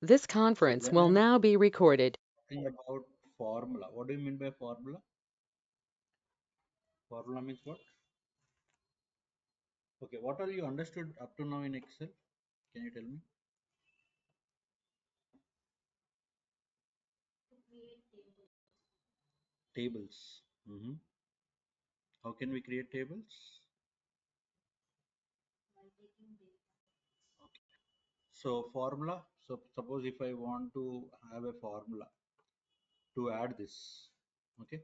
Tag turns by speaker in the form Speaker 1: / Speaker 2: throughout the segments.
Speaker 1: This
Speaker 2: So
Speaker 1: conference
Speaker 2: when
Speaker 1: will
Speaker 2: I'm
Speaker 1: now be recorded.
Speaker 2: talking about formula, what do you mean by formula? Formula means what? Okay, what are you understood up to now in Excel? Can you tell me? Tables. How can we create tables? Okay. So formula. So suppose if I want to have a formula to add this, okay,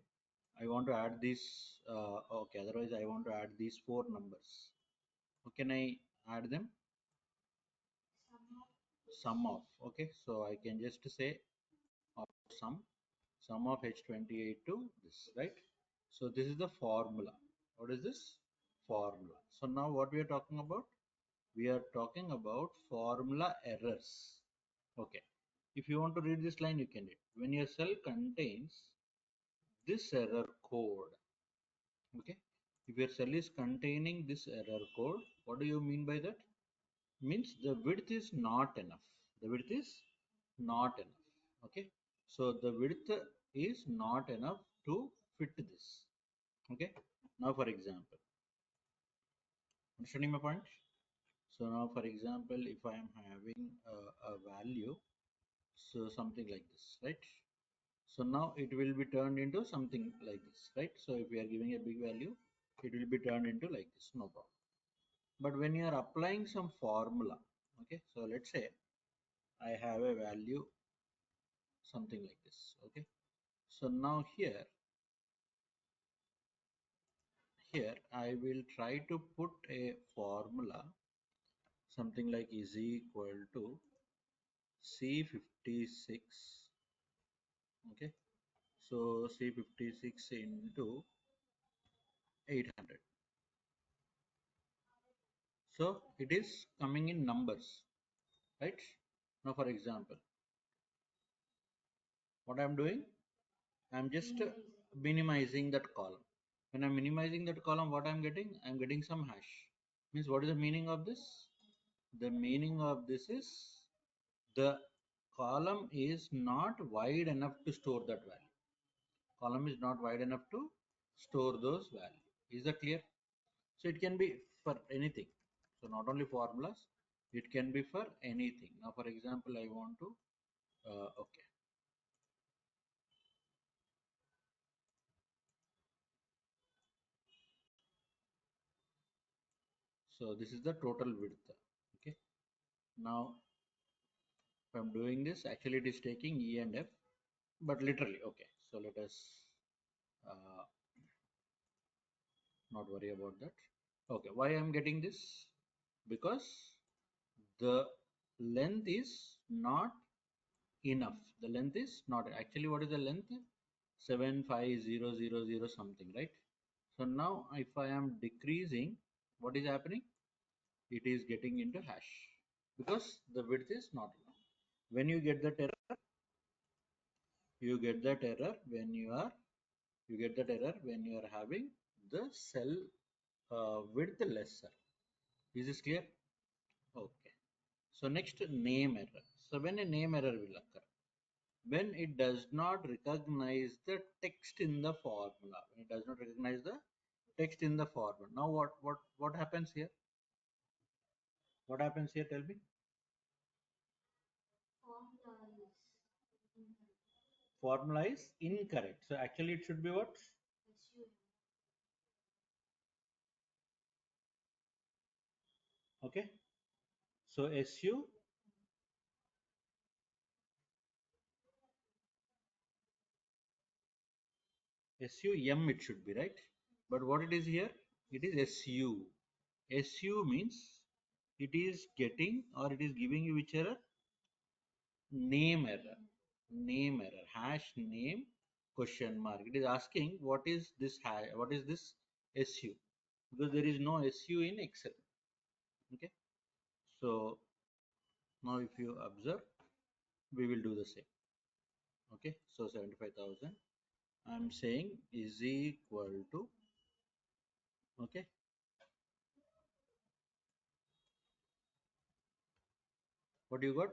Speaker 2: I want to add this. Okay, otherwise I want to add these four numbers. How can I add them? Sum of. Okay, so I can just say of sum of H28 to this, right? So this is the formula. What is this? Formula. So now what we are talking about? We are talking about formula errors. Okay. If you want to read this line, you can read. When your cell contains this error code, okay. If your cell is containing this error code, what do you mean by that? Means the width is not enough. The width is not enough. Okay. So the width is not enough to fit this. Okay. Now for example, understanding my point? So now for example, if I am having a value, so something like this, right? So now it will be turned into something like this, right? So if we are giving a big value, it will be turned into like this, no problem. But when you are applying some formula, okay, so let's say I have a value something like this, okay. So now here I will try to put a formula something like is equal to C56, okay. So C56 into 800. So it is coming in numbers, right? Now for example, what I'm doing, I'm just minimizing that column. When I'm minimizing that column, what I'm getting some hash. Means what is the meaning of this? The meaning of this is the column is not wide enough to store that value. Column is not wide enough to store those values. Is that clear? So it can be for anything. So not only formulas, it can be for anything. Now for example, I want to, okay. So this is the total width. Okay. Now if I'm doing this, actually it is taking E and F, but literally, okay. So let us uh, not worry about that. Okay. Why I'm getting this? Because the length is not enough. The length is not actually, what is the length? 75000 something, right? So now if I am decreasing, what is happening? It is getting into hash because the width is not enough. When you get that error, you get that error when you get that error when you are having the cell width lesser. Is this clear? Okay. So next, name error. So when a name error will occur, when it does not recognize the text in the formula, when it does not recognize the text in the formula. Now what happens here? What happens here? Tell me. Formula is incorrect. So actually it should be what? Okay. So SUM it should be, right? But what it is here? It is SU. SU means it is getting or it is giving you which error? Name error. Name error. Hash name question mark. It is asking what is this hash? What is this SU? Because there is no SU in Excel. Okay. So now if you observe, we will do the same. Okay. So 75,000. I'm saying is equal to, okay, what you got?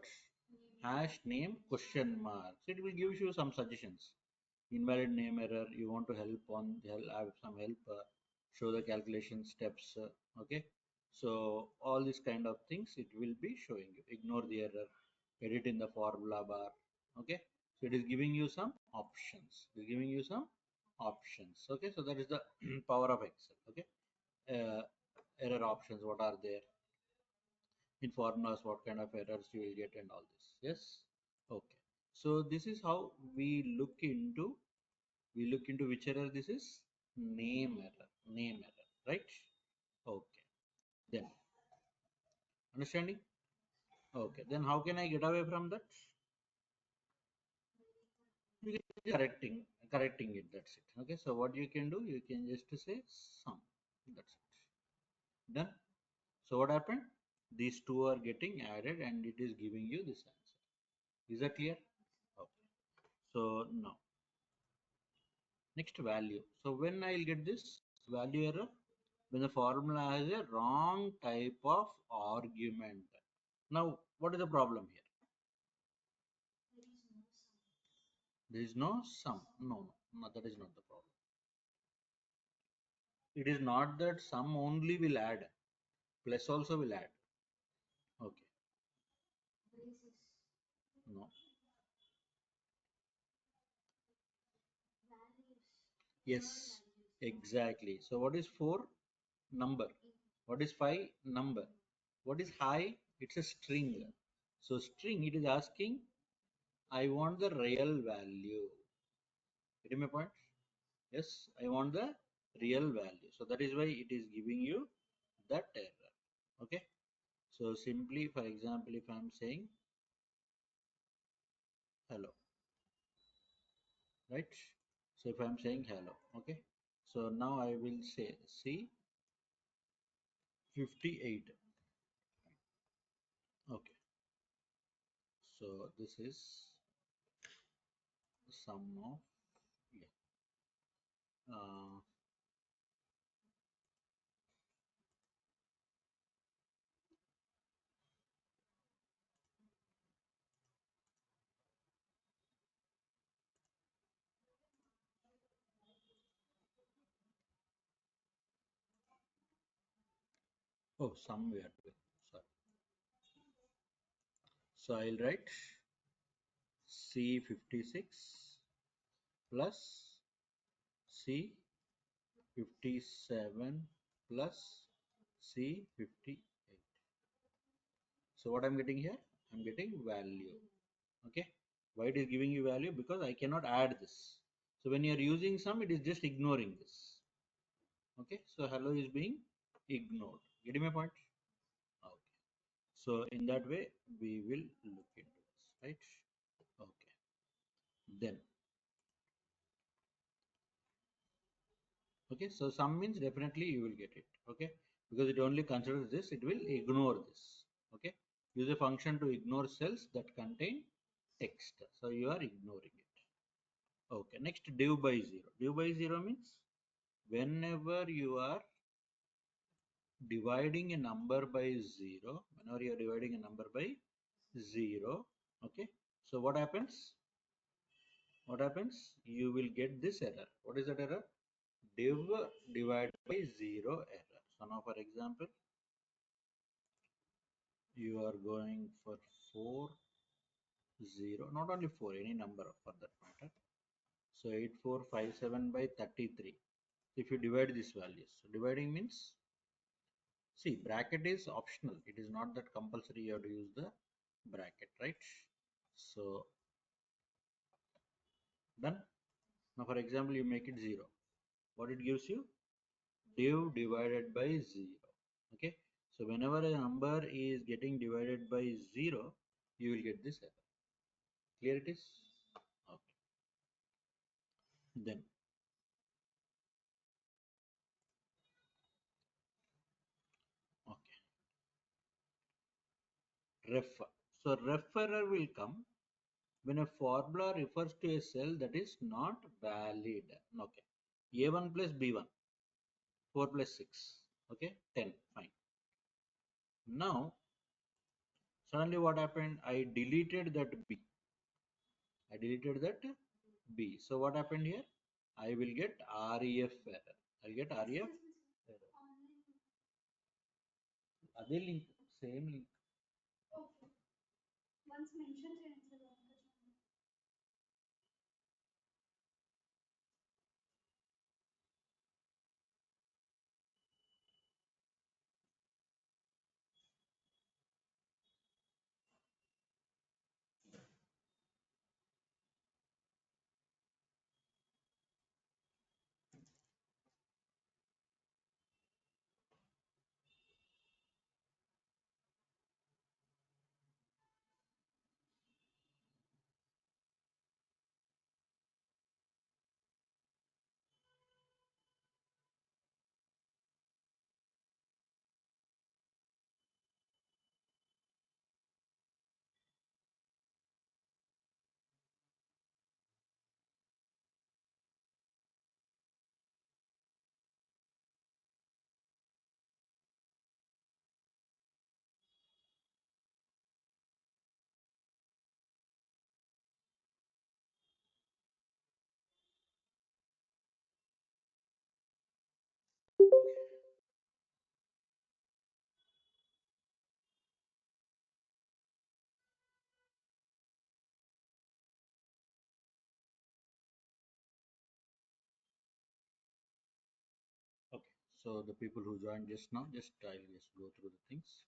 Speaker 2: hash name question mark. So it will give you some suggestions. Invalid name error. You want to have some help. Show the calculation steps. Okay. So all these kind of things it will be showing you. Ignore the error. Edit in the formula bar. Okay. So it is giving you some options. It is giving you some options. Okay. So that is the power of Excel. Okay. Error options. What are there? In formulas, what kind of errors you will get and all this. Yes. Okay. So this is how we look into which error. This is name error, right? Okay. Then understanding. Okay, then how can I get away from that? You can correcting it, that's it. Okay, so what you can do, you can just say sum, that's it, done. So what happened? These two are getting added and it is giving you this answer. Is that clear? Okay. So now next value. So when I'll get this value error, when the formula has a wrong type of argument. Now, what is the problem here? There is no sum. No, that is not the problem. It is not that sum only will add, plus also will add. Okay, no. Yes, exactly. So what is 4? Number. What is 5? Number. What is high? It's a string. So string, it is asking, I want the real value. Getting my point? Yes, I want the real value. So that is why it is giving you that error. Okay. So simply, for example, if I'm saying hello, right? So if I'm saying hello, okay. So now I will say C58. Okay. So this is sum of, yeah. Uh, oh, sum we are doing. Sorry. So I'll write C56 plus C57 plus C58. So what I'm getting here? I'm getting value. Okay. Why it is giving you value? Because I cannot add this. So when you are using sum, it is just ignoring this. Okay. So hello is being ignored. Getting my point? Okay. So in that way, we will look into this, right? Okay. Then, okay. So sum means definitely you will get it. Okay. Because it only considers this, it will ignore this. Okay. Use a function to ignore cells that contain text. So you are ignoring it. Okay. Next, div by zero. Div by zero means whenever you are dividing a number by zero, whenever you are dividing a number by zero, okay. So what happens? What happens? You will get this error. What is that error? Div divided by zero error. So now, for example, you are going for 4, 0, not only 4, any number for that matter. So 8457 by 33. If you divide these values, so dividing means, see, bracket is optional. It is not that compulsory you have to use the bracket, right? So done. Now, for example, you make it 0. What it gives you? Div divided by 0. Okay. So whenever a number is getting divided by 0, you will get this error. Clear it is? Okay. Then okay. Ref. So ref error will come when a formula refers to a cell that is not valid. Okay. A1 plus B1. 4 plus 6. Okay. 10. Fine. Now, Suddenly what happened? I deleted that B. I deleted that B. So what happened here? I will get REF error. I'll get REF error. Other link, same link. Okay, so the people who joined just now, I'll just go through the things.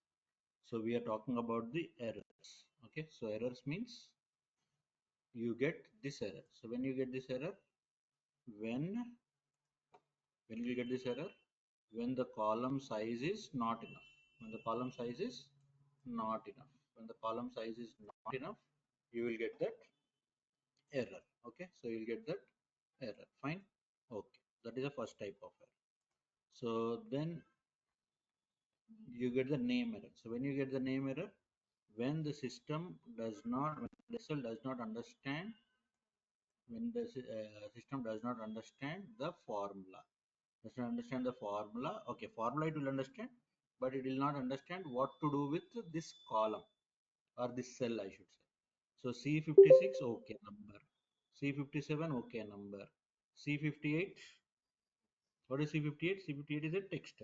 Speaker 2: So we are talking about the errors. Okay, so errors means you get this error. So when you get this error, when when you get this error, when the column size is not enough. When the column size is not enough. When the column size is not enough, you will get that error. Okay, so you'll get that error. Fine. Okay, that is the first type of error. So then you get the name error. So when you get the name error, when the system does not, when the SL does not understand, when the system does not understand the formula, does not understand the formula. Okay, formula it will understand, but it will not understand what to do with this column or this cell, I should say. So C56, okay number. C57, okay number. C58, what is C58? C58 is a text.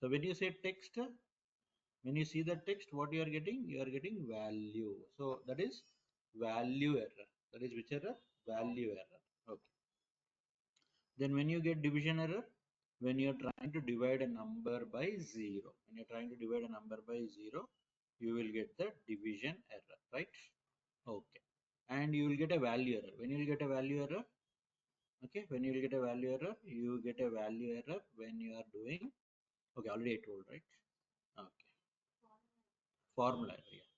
Speaker 2: So when you say text, when you see the text, what you are getting? You are getting value. So that is value error. That is which error? Value error. Okay. Then when you get division error, when you are trying to divide a number by 0, when you're trying to divide a number by 0, you will get the division error, right? Okay. And you will get a value error. When you will get a value error, okay, when you will get a value error, you get a value error when you are doing, okay, already I told, right? Okay. Formula error, yeah.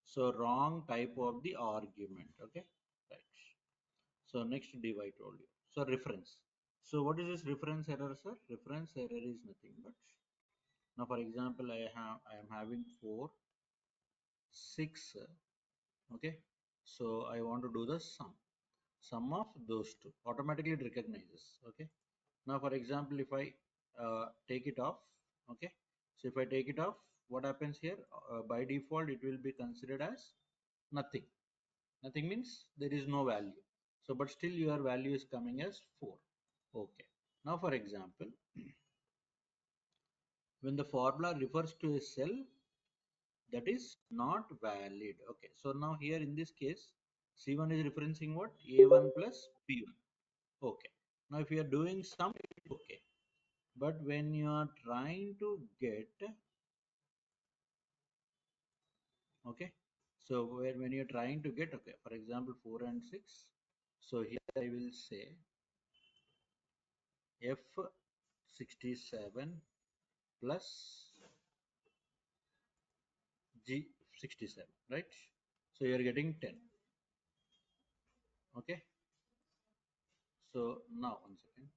Speaker 2: So wrong type of the argument, okay, right. So next div I told you. So reference. So what is this reference error, sir? Reference error is nothing but, now for example, I am having 4, 6, okay. So I want to do the sum of those two. Automatically it recognizes, okay. Now for example, if I take it off, okay. So if I take it off, what happens here? By default, it will be considered as nothing. Nothing means there is no value. So, but still your value is coming as 4. Okay. Now, for example, when the formula refers to a cell that is not valid. Okay. So now here in this case, C1 is referencing what? A1 plus B1. Okay. Now if you are doing some, okay. But when you are trying to get, okay. So when you're trying to get, okay, for example, 4 and 6. So here I will say F67 plus G67, right? So you are getting 10. Okay. So now 1 second.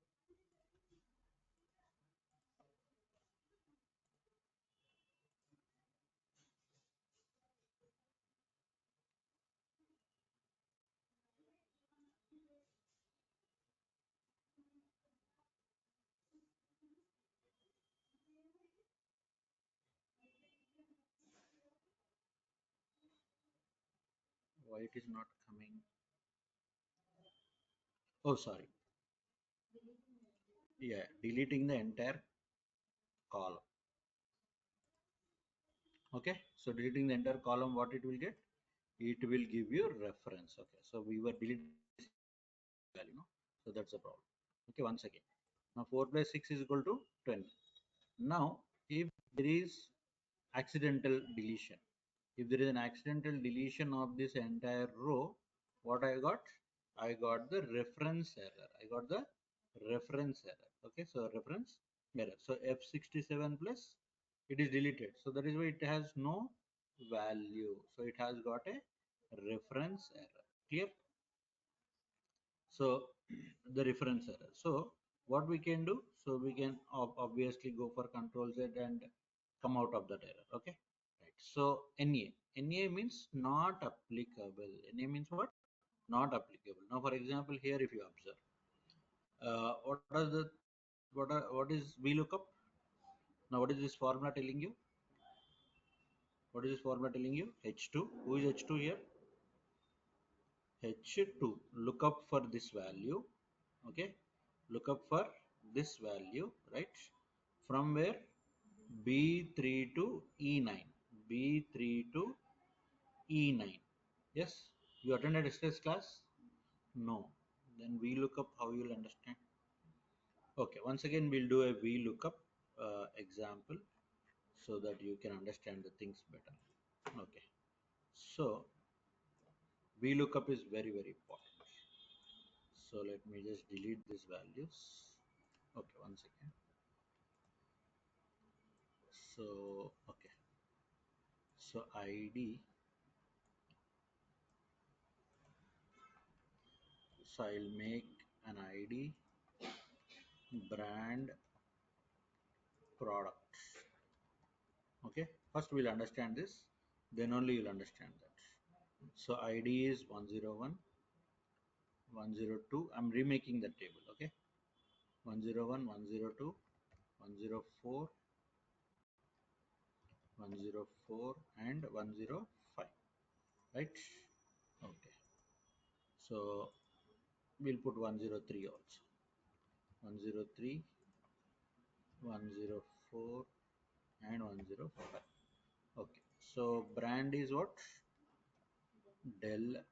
Speaker 2: why it is not coming? Oh, sorry. Yeah, deleting the entire column. Okay, so deleting the entire column, what it will get? It will give you reference. Okay, so we were deleting value, no? So that's the problem. Okay, once again. Now 4 plus 6 is equal to 20. Now, if there is accidental deletion, if there is an accidental deletion of this entire row, what I got? I got the reference error. I got the reference error. Okay, so reference error. So F67 plus it is deleted. So that is why it has no value. So it has got a reference error. Clear? So the reference error. So what we can do? So we can obviously go for Control Z and come out of that error. Okay. Right. So NA means not applicable. NA means what? Not applicable. Now, for example, here if you observe, what is VLOOKUP? Now, what is this formula telling you? What is this formula telling you? H2. Who is H2 here? H2. Look up for this value. Okay. Look up for this value, right? From where? B3 to E9. B3 to E9. Yes. You attended yesterday's class? No. Then VLOOKUP, how you'll understand? Okay, once again we'll do a VLOOKUP example so that you can understand the things better. Okay, so VLOOKUP is very important. So let me just delete these values. Okay, one second. So okay, so ID. So I'll make an ID brand product. Okay, first we'll understand this, then only you'll understand that. So ID is 101, 102. I'm remaking the table. Okay, 101, 102, 104, 104, and 105. Right? Okay. So we'll put 103 also. 103, 104, and 105. Okay. So brand is what? Dell.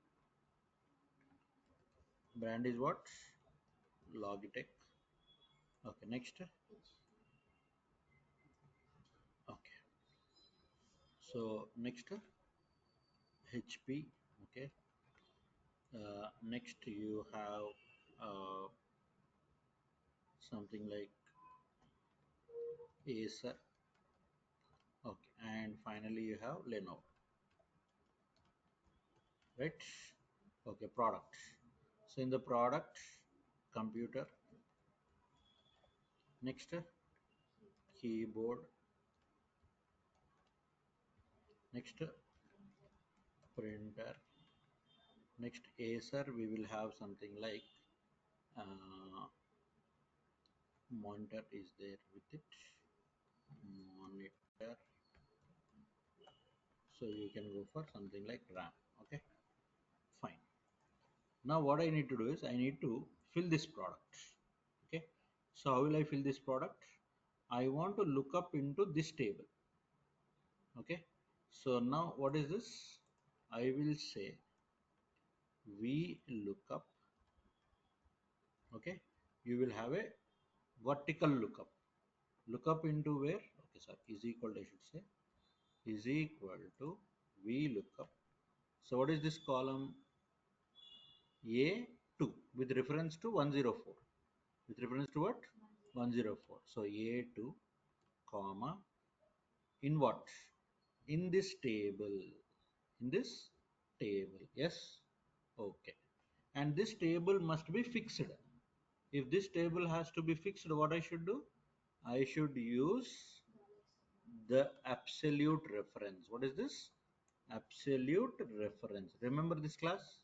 Speaker 2: Brand is what? Logitech. Okay. Next. Okay. So next HP. Okay. Next you have something like Acer. Okay, and finally you have Lenovo, right? Okay, product. So in the product, computer. Next, keyboard. Next, printer. Next, Acer. We will have something like monitor is there with it. Monitor. So you can go for something like RAM. Okay, fine. Now what I need to do is I need to fill this product. Okay, so how will I fill this product? I want to look up into this table. Okay, so now what is this? I will say we look up. Okay, you will have a vertical lookup into where? Okay, sorry, is equal to, I should say, is equal to we lookup. So what is this column? A2 with reference to 104, with reference to what? 104. So A2 comma in what? In this table. In this table. Yes. Okay. And this table must be fixed. If this table has to be fixed, what I should do? I should use the absolute reference. What is this? Absolute reference. Remember this class?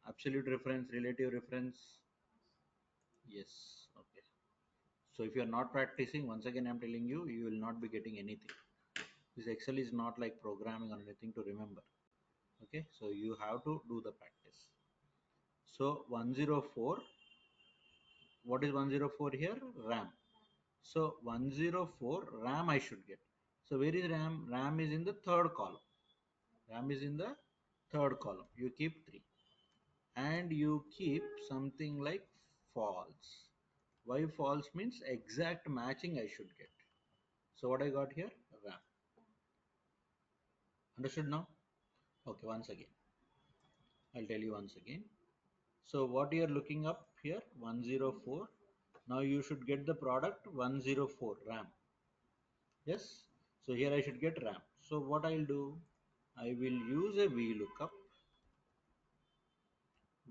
Speaker 2: Absolute reference, relative reference. Yes. Okay. So if you are not practicing, once again I'm telling you, you will not be getting anything. This Excel is not like programming or anything to remember. Okay, so you have to do the practice. So 104, what is 104 here? RAM. So 104 RAM I should get. So where is RAM? RAM is in the third column. RAM is in the third column. You keep 3. And you keep something like false. Why false means exact matching I should get. So what I got here? RAM. Understood now? Okay, once again. I'll tell you once again. So what you are looking up here, 104. Now you should get the product 104 RAM. Yes. So here I should get RAM. So what I'll do, I will use a VLOOKUP.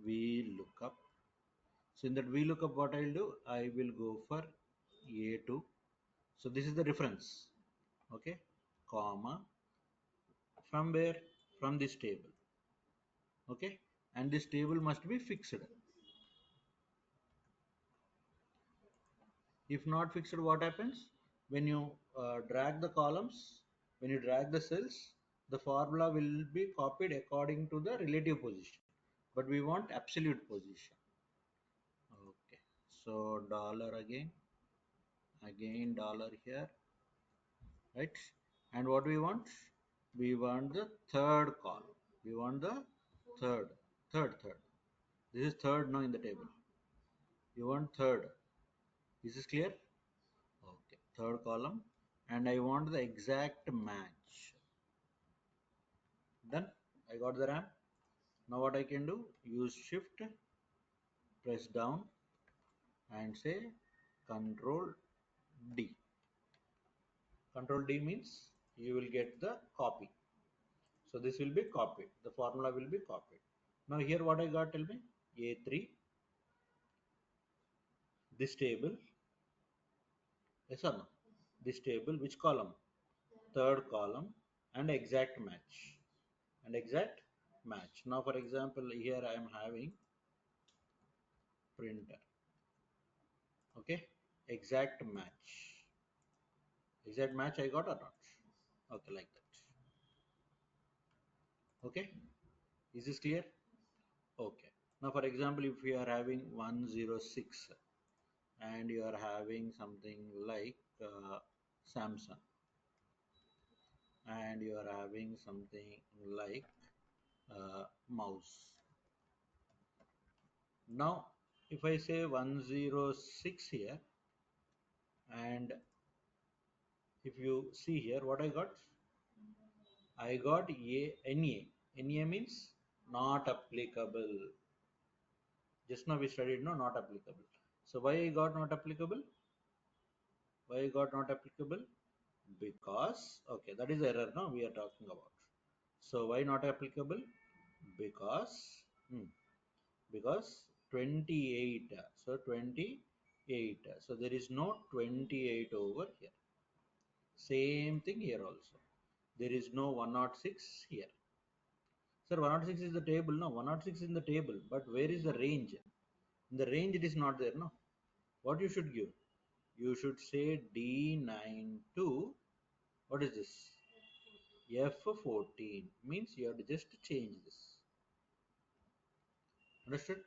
Speaker 2: VLOOKUP. So in that VLOOKUP, what I'll do, I will go for A2. So this is the reference. Okay. Comma. From where? From this table. Okay. And this table must be fixed. If not fixed, what happens? When you drag the columns, when you drag the cells, the formula will be copied according to the relative position. But we want absolute position. Okay. So dollar again dollar here, right? And what we want? We want the third column. We want the third. This is third now in the table. You want third. Is this clear? Okay, third column, and I want the exact match. Done. I got the RAM. Now what I can do? Use shift, press down, and say Control D. Control D means you will get the copy. So this will be copied. The formula will be copied. Now here what I got? Tell me. A3. This table. Yes or no? This table. Which column? Third column, and exact match. And exact match. Now for example, here I am having printer. Okay, exact match. Exact match I got or not? Okay, like that. Okay, is this clear? Okay. Now for example, if we are having 106 and you are having something like Samsung, and you are having something like mouse. Now if I say 106 here, and if you see here what I got NA. NA means not applicable. Just now we studied no, not applicable. So why I got not applicable? Why I got not applicable? Because okay, that is error now we are talking about. So why not applicable? Because because 28. So 28. So there is no 28 over here. Same thing here also. There is no 106 here. Sir, 106 is the table. No, 106 is in the table. But where is the range? In the range, it is not there. No. What you should give? You should say D9 to, what is this? F14. Means you have to just change this. Understood?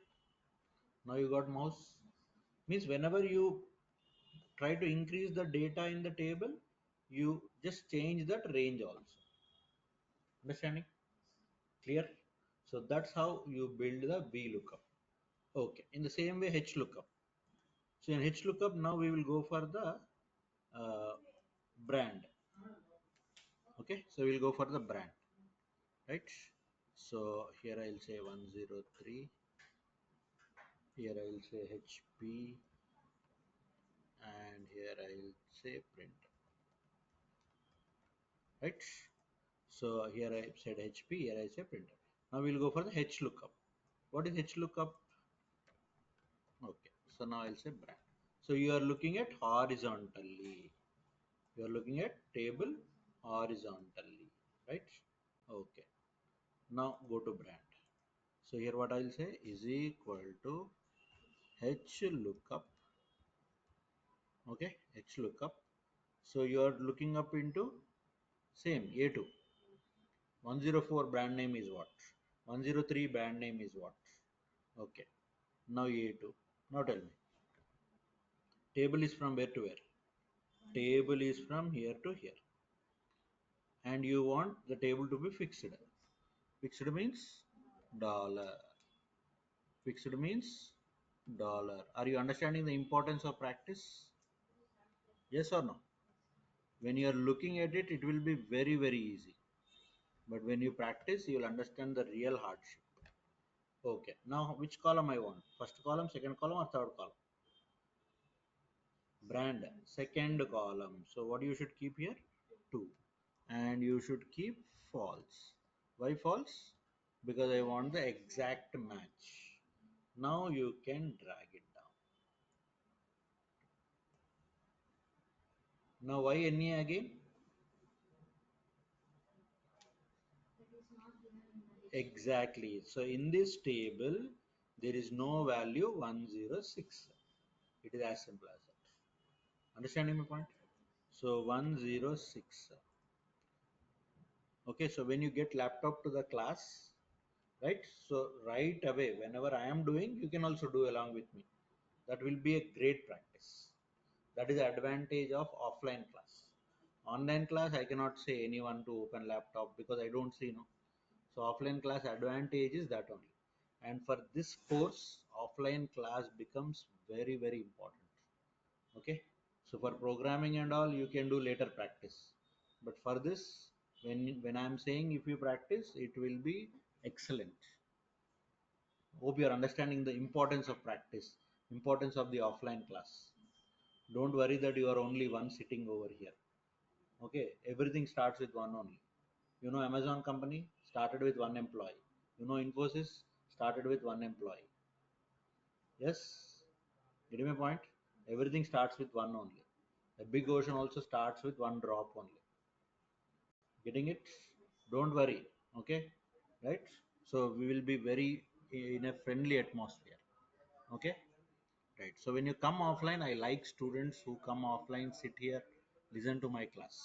Speaker 2: Now you got mouse. Means whenever you try to increase the data in the table, you just change that range also. Understanding? Clear? So that's how you build the VLOOKUP. Okay. In the same way, HLOOKUP. So in HLOOKUP, now we will go for the brand. Okay. So we'll go for the brand, right? So here I'll say 103. Here I'll say HP, and here I'll say print, right? So here I said HP, here I say printer. Now we'll go for the HLOOKUP. What is HLOOKUP? Okay, so now I'll say brand. So you are looking at horizontally. You are looking at table horizontally, right? Okay. Now go to brand. So here what I'll say is equal to HLOOKUP. Okay, HLOOKUP. So you are looking up into same A2. 104 brand name is what? 103 brand name is what? Okay. Now A2. Now tell me. Table is from where to where? Table is from here to here. And you want the table to be fixed. Fixed means dollar. Fixed means dollar. Are you understanding the importance of practice? Yes or no? When you are looking at it, it will be very, very easy. But when you practice, you will understand the real hardship. Okay. Now, which column I want? First column, second column, or third column? Brand, second column. So what you should keep here? 2. And you should keep false. Why false? Because I want the exact match. Now you can drag it down. Now why NA again? Exactly. So in this table, there is no value 106. It is as simple as that. Understanding my point? So 106. Okay, so when you get laptop to the class, right? So right away, whenever I am doing, you can also do along with me. That will be a great practice. That is the advantage of offline class. Online class, I cannot say anyone to open laptop because I don't see, no. So offline class advantage is that only. And for this course, offline class becomes very, very important. Okay. So for programming and all, you can do later practice. But for this, when I'm saying if you practice, it will be excellent. Hope you are understanding the importance of practice, importance of the offline class. Don't worry that you are only one sitting over here. Okay, everything starts with one only. You know, Amazon company started with one employee. You know, Infosys started with one employee. Yes, getting my point? Everything starts with one only. A big ocean also starts with one drop only. Getting it? Don't worry. Okay, right? So we will be very in a friendly atmosphere. Okay, right. So when you come offline, I like students who come offline, sit here, listen to my class.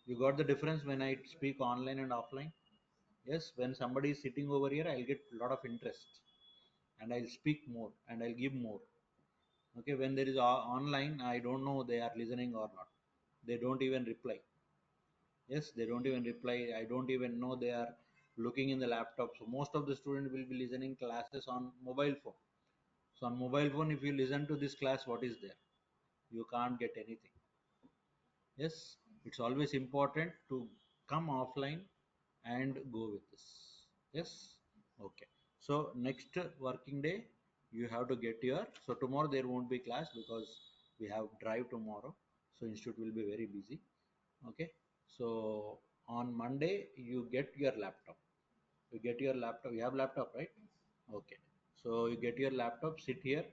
Speaker 2: You got the difference when I speak online and offline? Yes, when somebody is sitting over here, I'll get a lot of interest and I'll speak more and I'll give more. Okay, when there is online, I don't know they are listening or not. They don't even reply. Yes, they don't even reply. I don't even know they are looking in the laptop. So most of the students will be listening classes on mobile phone. So on mobile phone, if you listen to this class, what is there? You can't get anything. Yes, it's always important to come offline and go with this. Yes, okay. So next working day, you have to get your. So tomorrow there won't be class because we have drive tomorrow. So institute will be very busy. Okay. So on Monday you get your laptop. You get your laptop. You have laptop, right? Okay. So you get your laptop. Sit here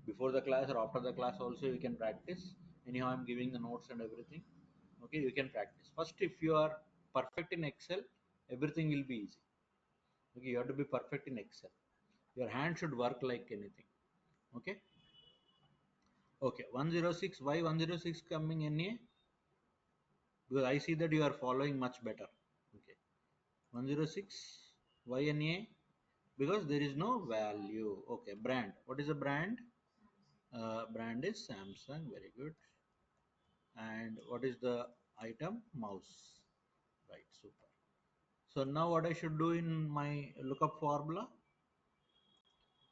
Speaker 2: before the class or after the class. Also you can practice. Anyhow, I'm giving the notes and everything. Okay, you can practice. First, if you are perfect in Excel, everything will be easy. Okay, you have to be perfect in Excel. Your hand should work like anything. Okay. Okay. 106. Why 106 coming NA? Because I see that you are following much better. Okay. 106. Why NA? Because there is no value. Okay. Brand. What is the brand? Brand is Samsung. Very good. And what is the item? Mouse. Right. Super. So now what I should do in my lookup formula?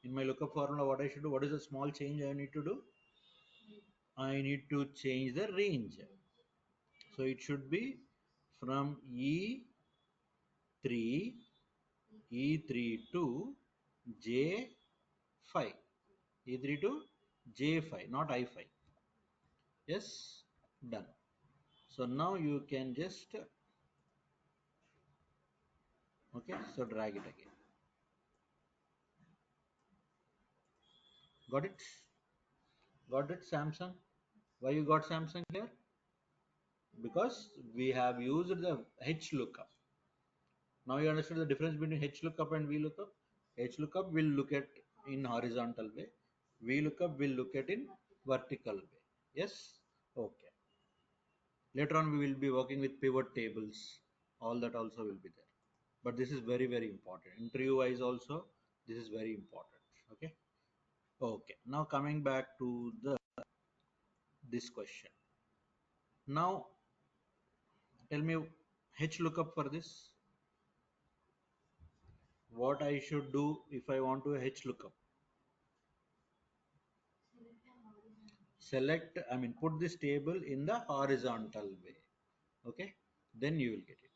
Speaker 2: In my lookup formula, what I should do? What is the small change I need to do? I need to change the range. So it should be from E3, E3 to J5. E3 to J5, not I5. Yes, done. So now you can just, okay, so drag it again. Got it? Got it, Samsung? Why you got Samsung here? Because we have used the H lookup. Now you understand the difference between H lookup and V lookup. H lookup will look at in horizontal way. V lookup will look at in vertical way. Yes? Okay. Later on we will be working with pivot tables. all that also will be there. But this is very, very important. Interview wise also, this is very important. Okay. Okay. Now coming back to the this question. Now tell me H lookup for this. What I should do if I want to H lookup? Select, I mean, put this table in the horizontal way. Okay. Then you will get it.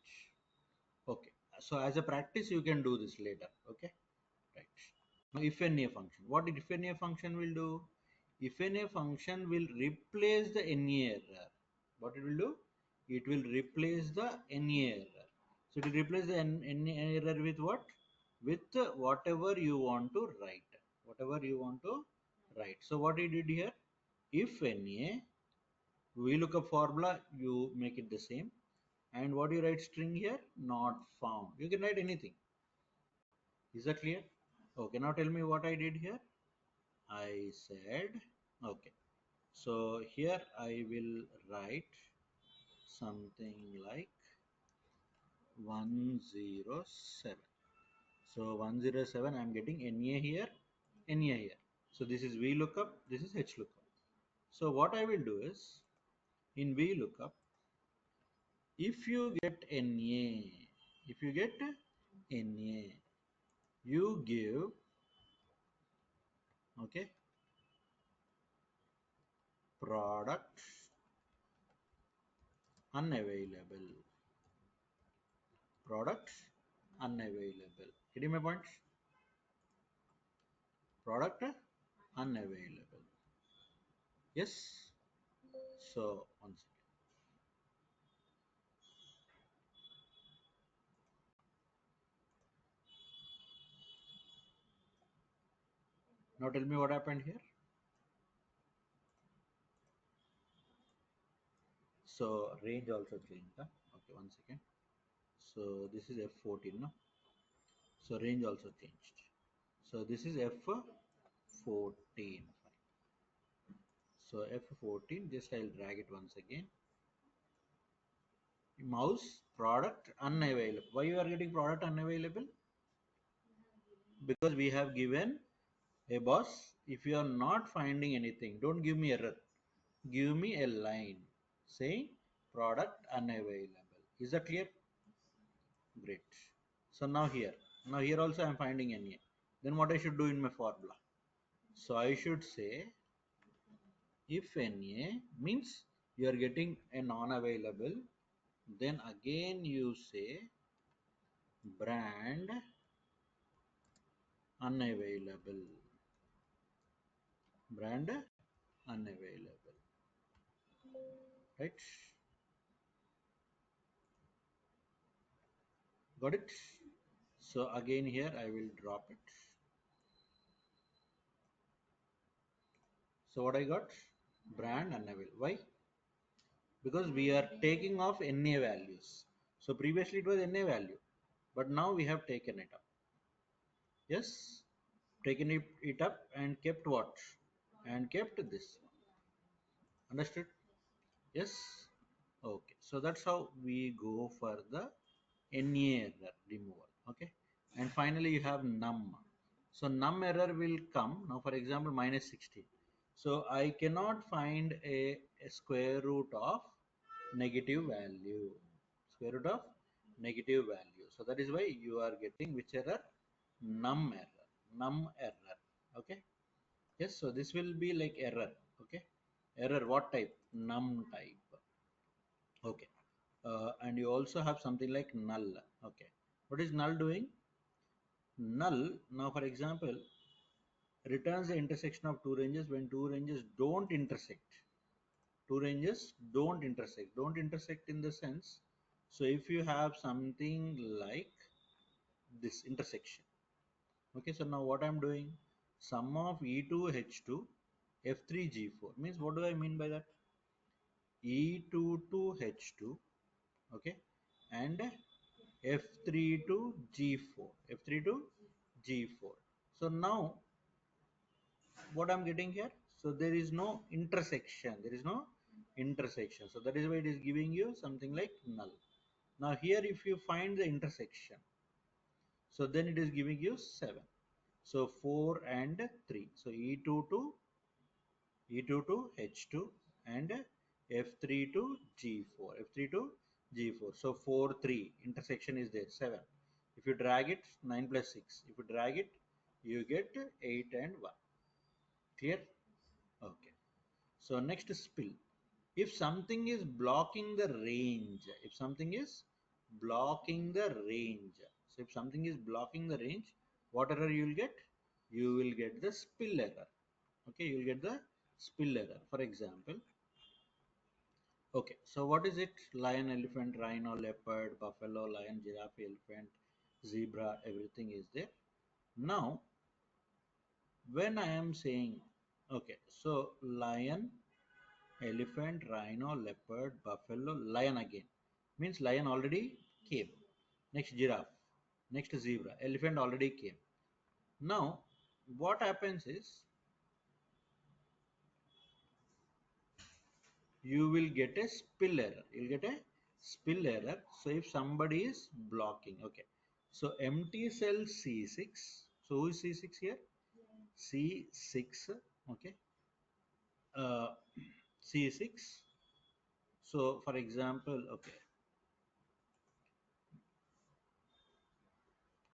Speaker 2: Okay. So as a practice, you can do this later. Okay. Right. Now, if NA function. What if NA function will do? If NA function will replace the NA error. What it will do? It will replace the NA error. So it will replace the NA error with what? With whatever you want to write. Whatever you want to write. So what it did here? If NA, we look up formula, you make it the same. And what you write string here? Not found. You can write anything. Is that clear? Okay, now tell me what I did here. I said, okay. So here I will write something like 107. So 107, I'm getting NA here, NA here. So this is VLOOKUP, this is HLOOKUP. So what I will do is, in VLOOKUP, if you get NA, if you get NA, you give, okay, product unavailable, product unavailable. Getting my point? Product unavailable. Yes. So one second. Now tell me what happened here. So range also changed. Huh? Okay, one second. So this is F14, no? So range also changed. So this is F14. So F14, just I'll drag it once again. Mouse product unavailable. Why you are getting product unavailable? Because we have given a boss. If you are not finding anything, don't give me error. Give me a line saying product unavailable. Is that clear? Great. So now here also I am finding NA. Then what I should do in my formula? So I should say if NA means you are getting a non-available, then again you say brand unavailable. Brand unavailable. Right? Got it? So again here I will drop it. So what I got? Brand unavailable. Why? Because we are taking off NA values. So previously it was NA value, but now we have taken it up. Yes, taken it up and kept what? And kept this one. Understood? Yes. Okay. So that's how we go for the NA error removal. Okay. And finally you have num. So num error will come now. For example, minus 16. So I cannot find a square root of negative value. Square root of negative value. So that is why you are getting which error? Num error. Num error. Okay. Yes. So this will be like error. Okay. Error what type? Num type. Okay. And you also have something like null. Okay. What is null doing? Null, now for example, returns the intersection of two ranges when two ranges don't intersect. Two ranges don't intersect. Don't intersect in the sense, so if you have something like this intersection. Okay, so now what I'm doing, sum of E2 H2 F3 G4 means what do I mean by that? E2 to H2, okay, and F3 to G4, F3 to G4. So now what I'm getting here, so there is no intersection, there is no intersection. So that is why it is giving you something like null. Now here if you find the intersection, so then it is giving you 7. So 4 and 3. So E2 to H2 and F3 to G4. F3 to G4. So 4, 3. Intersection is there. 7. If you drag it, 9 plus 6. If you drag it, you get 8 and 1. Clear? Okay. So next is spill. If something is blocking the range, if something is blocking the range, so if something is blocking the range, what error you will get? You will get the spill error. Okay, you will get the spill error. For example, okay, so what is it? Lion, elephant, rhino, leopard, buffalo, lion, giraffe, elephant, zebra, everything is there. Now, when I am saying, okay, so lion, elephant, rhino, leopard, buffalo, lion again. Means lion already came. Next giraffe. Next zebra. Elephant already came. Now, what happens is you will get a spill error. You'll get a spill error. So if somebody is blocking, okay. So empty cell C6. So who is C6 here? C6. Okay. Uh, C6. So for example, okay.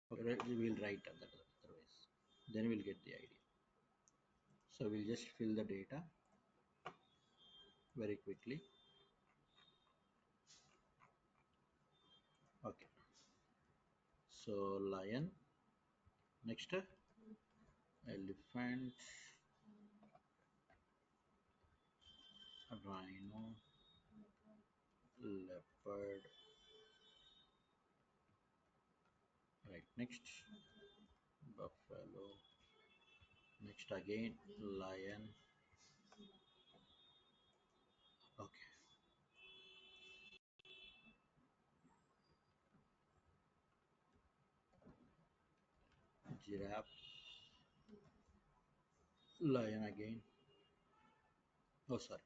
Speaker 2: Okay, we will write that otherwise. Then we'll get the idea. So we'll just fill the data very quickly. Okay. So lion. Next, elephant, rhino, leopard. Right. Next, buffalo. Next again, lion. Okay. Giraffe, lion again. Oh, sorry.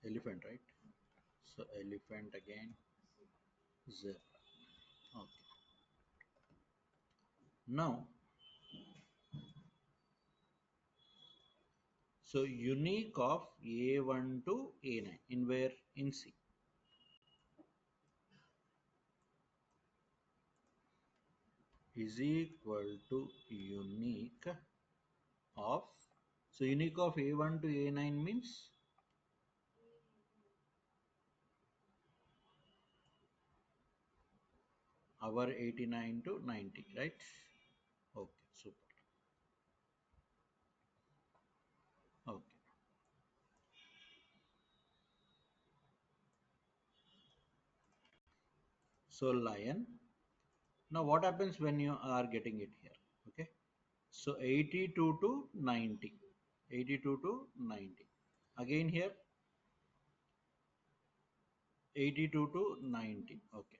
Speaker 2: Elephant, right? So elephant again. Zebra. Okay. Now, so unique of A1 to A9 in where? In C. Is equal to unique of, so unique of A1 to A9 means our 89 to 90, right? Okay, super. Okay. So lion. Now what happens when you are getting it here? Okay. So 82 to 90. 82 to 90. Again here 82 to 90. Okay.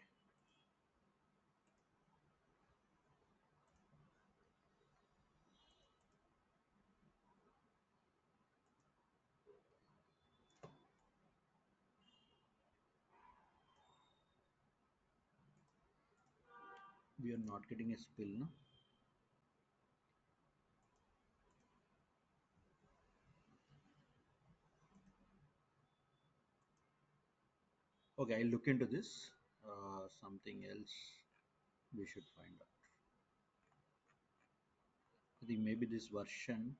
Speaker 2: We are not getting a spill, no? Okay, I'll look into this. Something else we should find out. I think maybe this version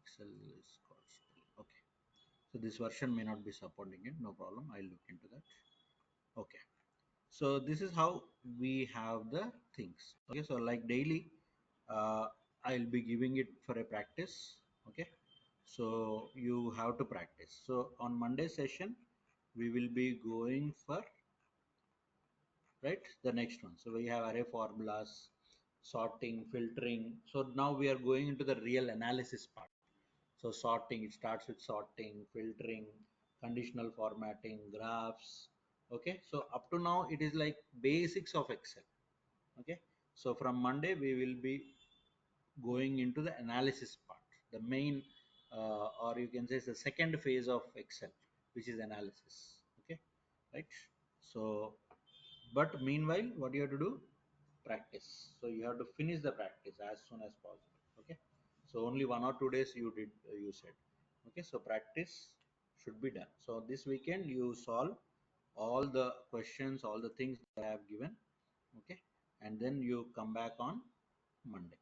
Speaker 2: Excel is called spill. Okay. So this version may not be supporting it. No problem. I'll look into that. Okay. So this is how we have the things. Okay. So like daily, uh, I'll be giving it for a practice. Okay. So you have to practice. So on Monday session, we will be going for, right, the next one. So we have array formulas, sorting, filtering. So now we are going into the real analysis part. So sorting, it starts with sorting, filtering, conditional formatting, graphs. Okay, so up to now it is like basics of Excel. Okay, so from Monday we will be going into the analysis part, the main, or you can say it's the second phase of Excel, which is analysis. Okay, right. So, but meanwhile, what you have to do? Practice. So you have to finish the practice as soon as possible. Okay. So only 1 or 2 days you did, you said. Okay. So practice should be done. So this weekend you solve all the questions, all the things that I have given. Okay. And then you come back on Monday.